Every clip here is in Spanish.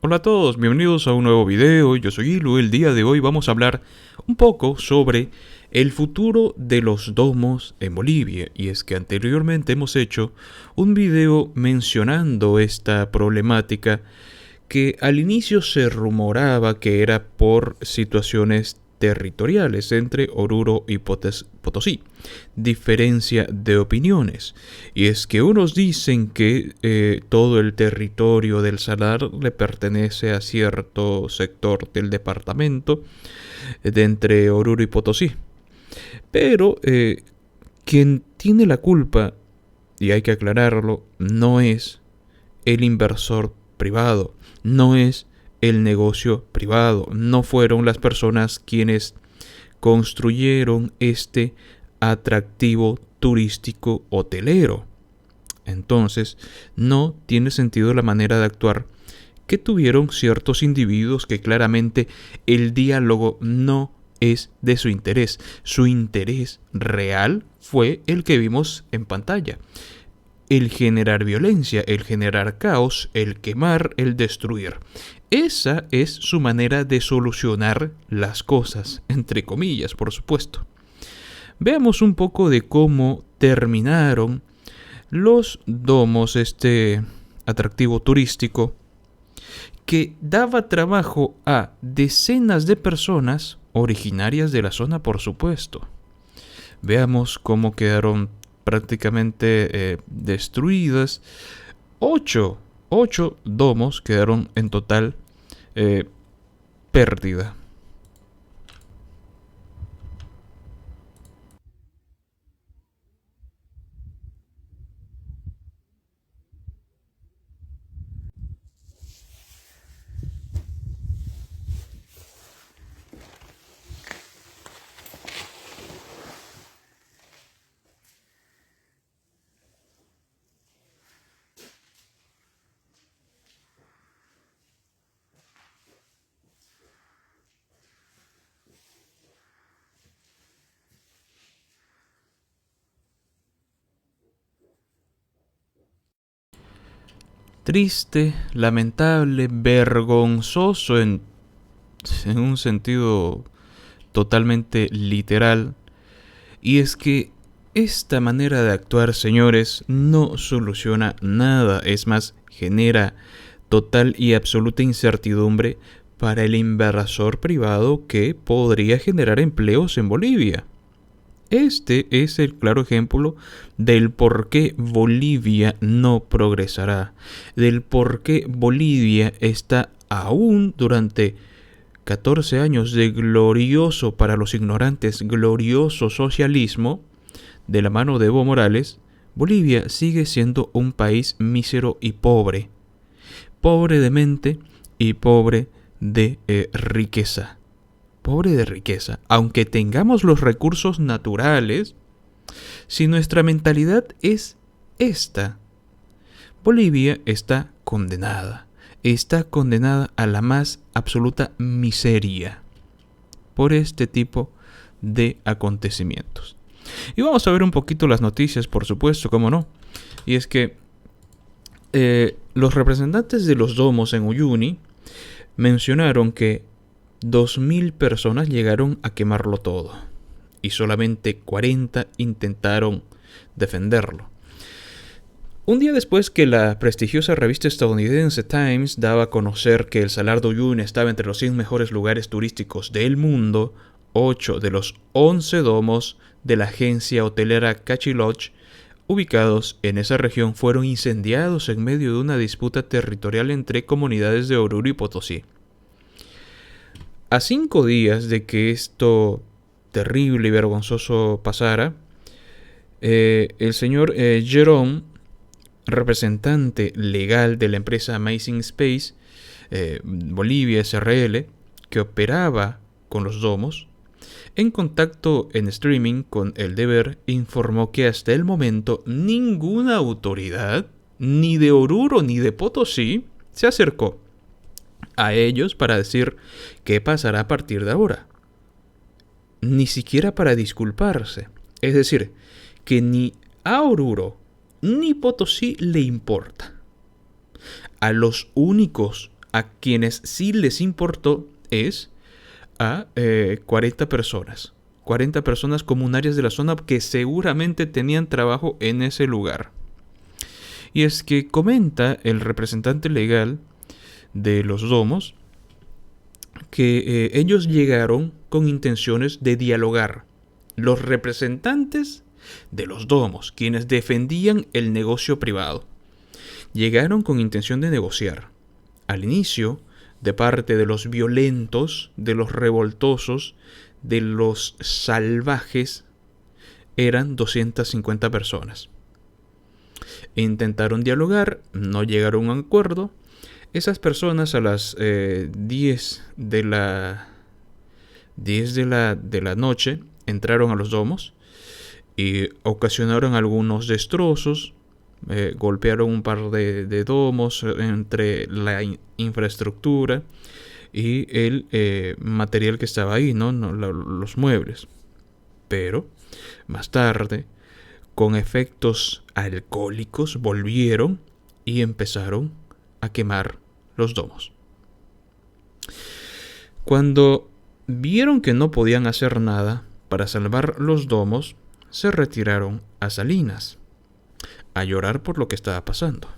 Hola a todos, bienvenidos a un nuevo video. Yo soy Ilu. El día de hoy vamos a hablar un poco sobre el futuro de los domos en Bolivia. Y es que anteriormente hemos hecho un video mencionando esta problemática que al inicio se rumoraba que era por situaciones territoriales entre Oruro y Potosí. Diferencia de opiniones. Y es que unos dicen que todo el territorio del Salar le pertenece a cierto sector del departamento de entre Oruro y Potosí. Pero quien tiene la culpa, y hay que aclararlo, no es el inversor privado, no es el negocio privado, no fueron las personas quienes construyeron este atractivo turístico hotelero. Entonces, no tiene sentido la manera de actuar que tuvieron ciertos individuos que claramente el diálogo no es de su interés. Su interés real fue el que vimos en pantalla. El generar violencia, el generar caos, el quemar, el destruir. Esa es su manera de solucionar las cosas, entre comillas, por supuesto. Veamos un poco de cómo terminaron los domos, este atractivo turístico, que daba trabajo a decenas de personas originarias de la zona, por supuesto. Veamos cómo quedaron prácticamente destruidas. Ocho domos quedaron en total pérdida. Triste, lamentable, vergonzoso en un sentido totalmente literal. Y es que esta manera de actuar, señores, no soluciona nada. Es más, genera total y absoluta incertidumbre para el inversor privado que podría generar empleos en Bolivia. Este es el claro ejemplo del por qué Bolivia no progresará, del por qué Bolivia está aún durante 14 años de glorioso, para los ignorantes, glorioso socialismo, de la mano de Evo Morales. Bolivia sigue siendo un país mísero y pobre. Pobre de mente y pobre de riqueza. Pobre de riqueza. Aunque tengamos los recursos naturales, si nuestra mentalidad es esta, Bolivia está condenada. Está condenada a la más absoluta miseria por este tipo de acontecimientos. Y vamos a ver un poquito las noticias, por supuesto, cómo no. Y es que los representantes de los domos en Uyuni mencionaron que 2000 personas llegaron a quemarlo todo y solamente 40 intentaron defenderlo. Un día después que la prestigiosa revista estadounidense Times daba a conocer que el Salar de Uyuni estaba entre los 100 mejores lugares turísticos del mundo, 8 de los 11 domos de la agencia hotelera Cachi Lodge ubicados en esa región fueron incendiados en medio de una disputa territorial entre comunidades de Oruro y Potosí. A 5 días de que esto terrible y vergonzoso pasara, el señor Jerome, representante legal de la empresa Amazing Space Bolivia SRL, que operaba con los domos, en contacto en streaming con El Deber, informó que hasta el momento ninguna autoridad, ni de Oruro ni de Potosí, se acercó a ellos para decir qué pasará a partir de ahora. Ni siquiera para disculparse. Es decir, que ni a Oruro ni Potosí le importa. A los únicos a quienes sí les importó es a 40 personas. 40 personas comunarias de la zona que seguramente tenían trabajo en ese lugar. Y es que comenta el representante legal de los domos que ellos llegaron con intenciones de dialogar. Los representantes de los domos, quienes defendían el negocio privado, llegaron con intención de negociar. Al inicio, de parte de los violentos, de los revoltosos, de los salvajes, eran 250 personas. Intentaron dialogar, no llegaron a un acuerdo. Esas personas a las 10 de la noche entraron a los domos y ocasionaron algunos destrozos. Golpearon un par de domos entre la infraestructura y el material que estaba ahí, los muebles. Pero más tarde, con efectos alcohólicos, volvieron y empezaron a quemar los domos. Cuando vieron que no podían hacer nada para salvar los domos, se retiraron a Salinas a llorar por lo que estaba pasando.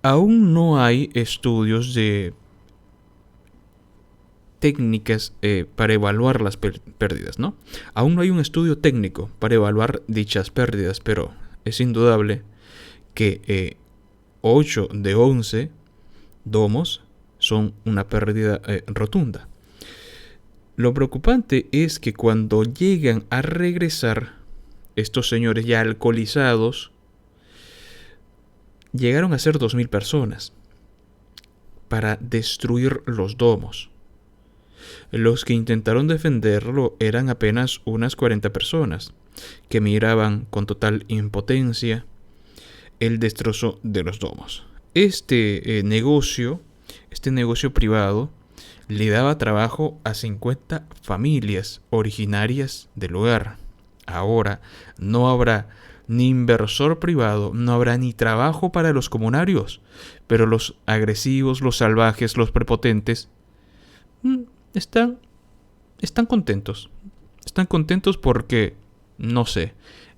Aún no hay estudios de técnicas para evaluar las pérdidas, ¿no? Aún no hay un estudio técnico para evaluar dichas pérdidas, pero es indudable que 8 de 11 domos son una pérdida rotunda. Lo preocupante es que cuando llegan a regresar, estos señores ya alcoholizados llegaron a ser 2.000 personas para destruir los domos. Los que intentaron defenderlo eran apenas unas 40 personas que miraban con total impotencia el destrozo de los domos. Este negocio privado le daba trabajo a 50 familias originarias del lugar. Ahora no habrá ni inversor privado, no habrá ni trabajo para los comunarios, pero los agresivos, los salvajes, los prepotentes están contentos. Están contentos porque, no sé,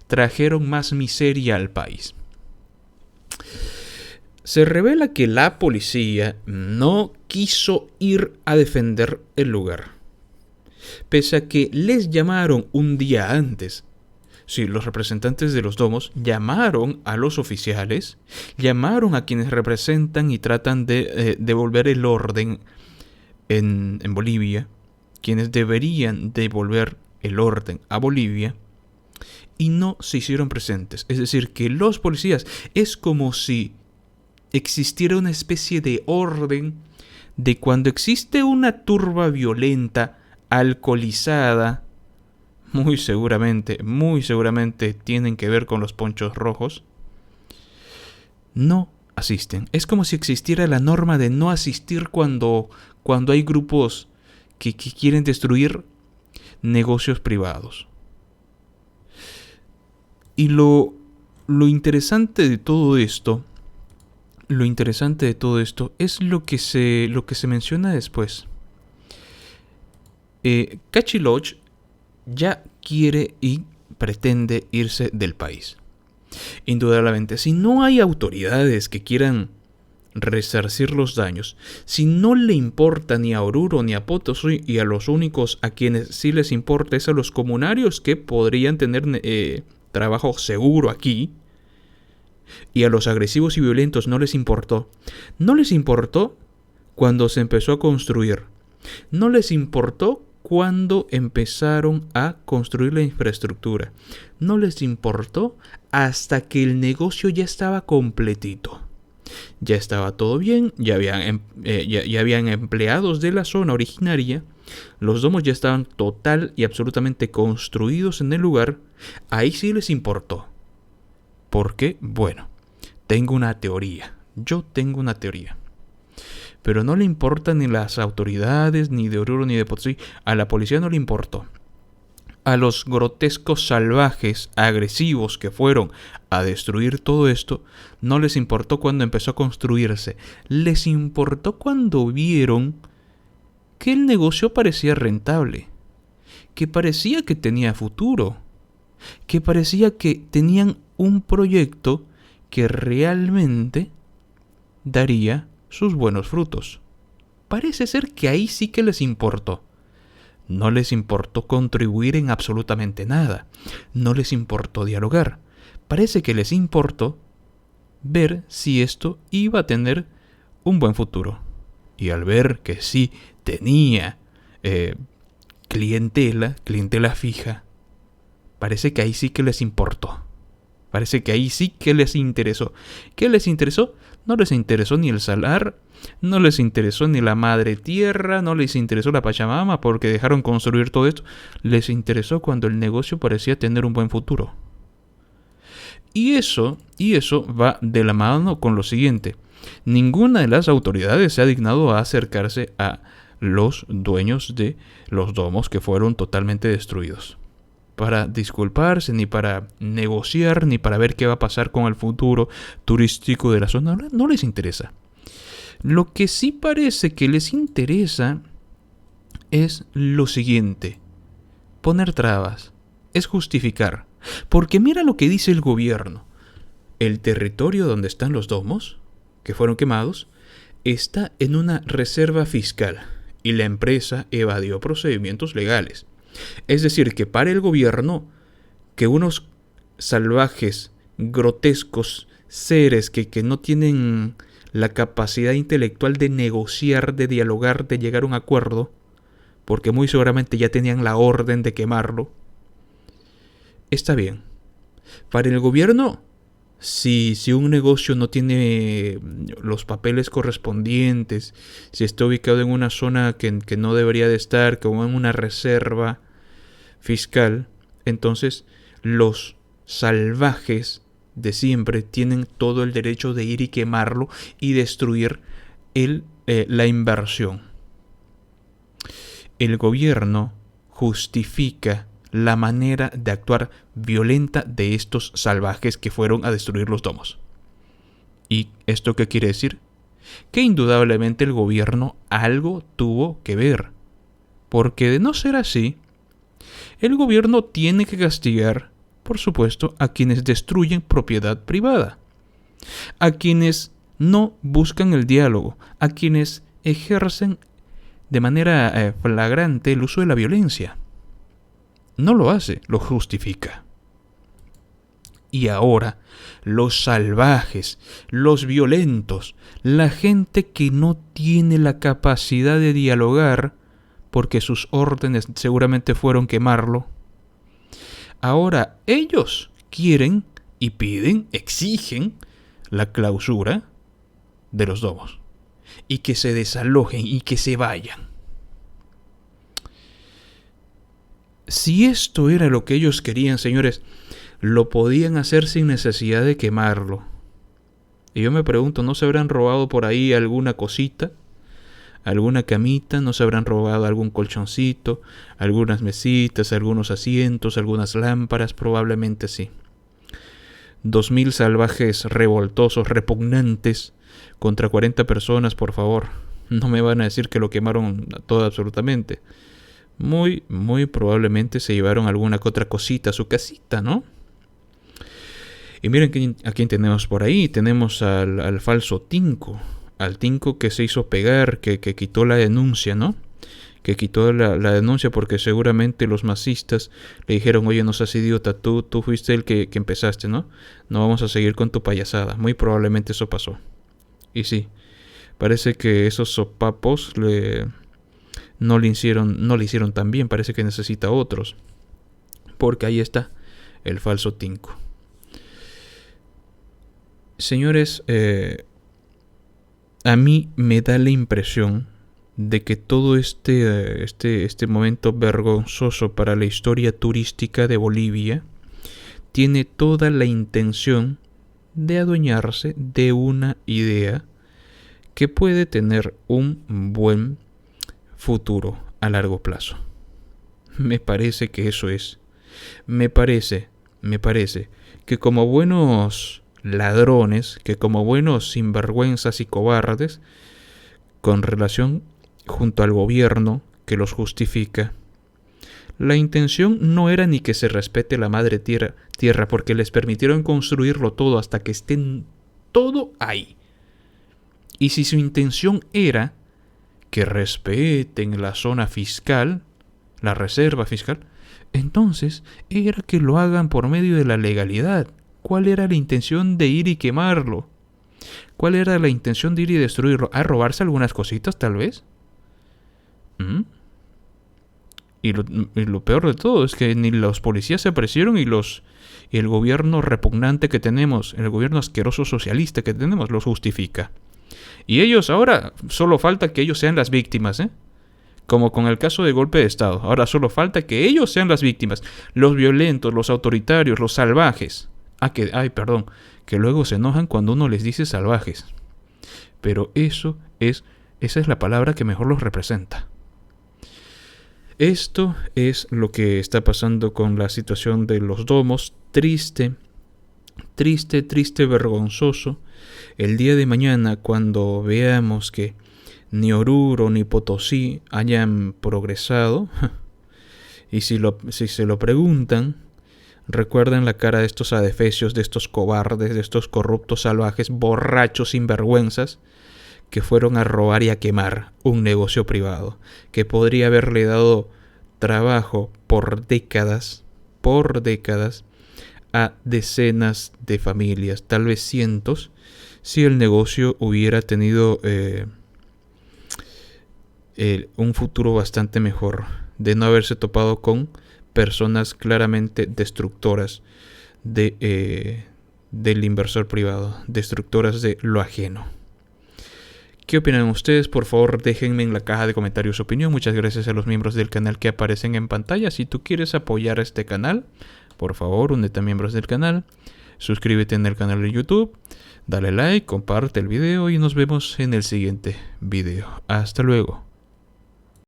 trajeron más miseria al país. Se revela que la policía no quiso ir a defender el lugar, pese a que les llamaron un día antes. Sí, los representantes de los domos llamaron a los oficiales, llamaron a quienes representan y tratan de devolver el orden en Bolivia, quienes deberían devolver el orden a Bolivia, y no se hicieron presentes. Es decir, que los policías es como si existiera una especie de orden de cuando existe una turba violenta, alcoholizada, muy seguramente tienen que ver con los ponchos rojos, no asisten. Es como si existiera la norma de no asistir cuando hay grupos que quieren destruir negocios privados. Y lo interesante de todo esto es lo que se menciona después. Cachi Lodge ya quiere y pretende irse del país. Indudablemente, si no hay autoridades que quieran resarcir los daños, si no le importa ni a Oruro ni a Potosí, y a los únicos a quienes sí les importa es a los comunarios que podrían tener trabajo seguro aquí, y a los agresivos y violentos no les importó. No les importó cuando se empezó a construir. No les importó cuando empezaron a construir la infraestructura. No les importó hasta que el negocio ya estaba completito. Ya estaba todo bien, ya habían empleados de la zona originaria, los domos ya estaban total y absolutamente construidos en el lugar. Ahí sí les importó. ¿Por qué? Bueno, tengo una teoría. Pero no le importan ni las autoridades, ni de Oruro, ni de Potosí. A la policía no le importó. a los grotescos salvajes, agresivos que fueron a destruir todo esto, no les importó cuando empezó a construirse. Les importó cuando vieron que el negocio parecía rentable, que parecía que tenía futuro, que parecía que tenían un proyecto que realmente daría sus buenos frutos. Parece ser que ahí sí que les importó. No les importó contribuir en absolutamente nada. No les importó dialogar. Parece que les importó ver si esto iba a tener un buen futuro. Y al ver que sí tenía clientela fija, parece que ahí sí que les importó. Parece que ahí sí que les interesó. ¿Qué les interesó? No les interesó ni el salar, no les interesó ni la madre tierra, no les interesó la Pachamama porque dejaron construir todo esto. Les interesó cuando el negocio parecía tener un buen futuro. Y eso va de la mano con lo siguiente. Ninguna de las autoridades se ha dignado a acercarse a los dueños de los domos que fueron totalmente destruidos, para disculparse, ni para negociar, ni para ver qué va a pasar con el futuro turístico de la zona. No les interesa. Lo que sí parece que les interesa es lo siguiente: poner trabas, es justificar. Porque mira lo que dice el gobierno. El territorio donde están los domos, que fueron quemados, está en una reserva fiscal y la empresa evadió procedimientos legales. Es decir, que para el gobierno, que unos salvajes, grotescos seres que no tienen la capacidad intelectual de negociar, de dialogar, de llegar a un acuerdo, porque muy seguramente ya tenían la orden de quemarlo, está bien. Para el gobierno, si un negocio no tiene los papeles correspondientes, si está ubicado en una zona que no debería de estar, como en una reserva fiscal, entonces los salvajes de siempre tienen todo el derecho de ir y quemarlo y destruir la inversión. El gobierno justifica la manera de actuar violenta de estos salvajes que fueron a destruir los domos. ¿Y esto qué quiere decir? Que indudablemente el gobierno algo tuvo que ver. Porque de no ser así, el gobierno tiene que castigar, por supuesto, a quienes destruyen propiedad privada, a quienes no buscan el diálogo, a quienes ejercen de manera flagrante el uso de la violencia. No lo hace, lo justifica. Y ahora, los salvajes, los violentos, la gente que no tiene la capacidad de dialogar, porque sus órdenes seguramente fueron quemarlo, ahora ellos quieren y piden, exigen la clausura de los domos, y que se desalojen y que se vayan. Si esto era lo que ellos querían, señores, lo podían hacer sin necesidad de quemarlo. Y yo me pregunto, ¿no se habrán robado por ahí alguna cosita? ¿Alguna camita? ¿No se habrán robado algún colchoncito? ¿Algunas mesitas? ¿Algunos asientos? ¿Algunas lámparas? Probablemente sí. 2000 salvajes revoltosos, repugnantes, contra 40 personas, por favor. No me van a decir que lo quemaron todo absolutamente. Muy probablemente se llevaron alguna que otra cosita a su casita, ¿no? Y miren a quién tenemos por ahí. Tenemos al falso Tinko. Al Tinko que se hizo pegar, que quitó la denuncia, ¿no? Que quitó la denuncia porque seguramente los masistas le dijeron: oye, no seas idiota, tú fuiste el que empezaste, ¿no? No vamos a seguir con tu payasada. Muy probablemente eso pasó. Y sí, parece que esos sopapos no le hicieron tan bien. Parece que necesita otros. Porque ahí está el falso Tinko. Señores, a mí me da la impresión de que todo este momento vergonzoso para la historia turística de Bolivia tiene toda la intención de adueñarse de una idea que puede tener un buen futuro a largo plazo. Me parece que eso es. Me parece que como buenos ladrones, que como buenos sinvergüenzas y cobardes, con relación junto al gobierno que los justifica, la intención no era ni que se respete la madre tierra, porque les permitieron construirlo todo hasta que estén todo ahí. Y si su intención era que respeten la zona fiscal, la reserva fiscal, entonces era que lo hagan por medio de la legalidad. ¿Cuál era la intención de ir y quemarlo? ¿Cuál era la intención de ir y destruirlo? ¿A robarse algunas cositas, tal vez? ¿Mm? Y lo peor de todo es que ni los policías se aparecieron y el gobierno repugnante que tenemos, el gobierno asqueroso socialista que tenemos, los justifica. Y ellos ahora, solo falta que ellos sean las víctimas, ¿eh? Como con el caso de golpe de Estado. Ahora solo falta que ellos sean las víctimas. Los violentos, los autoritarios, los salvajes. Que luego se enojan cuando uno les dice salvajes. Pero esa es la palabra que mejor los representa. Esto es lo que está pasando con la situación de los domos. Triste, vergonzoso. El día de mañana, cuando veamos que ni Oruro ni Potosí hayan progresado, y si se lo preguntan, recuerden la cara de estos adefesios, de estos cobardes, de estos corruptos salvajes, borrachos sinvergüenzas, que fueron a robar y a quemar un negocio privado, que podría haberle dado trabajo por décadas, a decenas de familias, tal vez cientos, si el negocio hubiera tenido un futuro bastante mejor, de no haberse topado con personas claramente destructoras del inversor privado, destructoras de lo ajeno. ¿Qué opinan ustedes? Por favor, déjenme en la caja de comentarios su opinión. Muchas gracias a los miembros del canal que aparecen en pantalla. Si tú quieres apoyar a este canal, por favor, únete a miembros del canal. Suscríbete en el canal de YouTube. Dale like, comparte el video y nos vemos en el siguiente video. Hasta luego.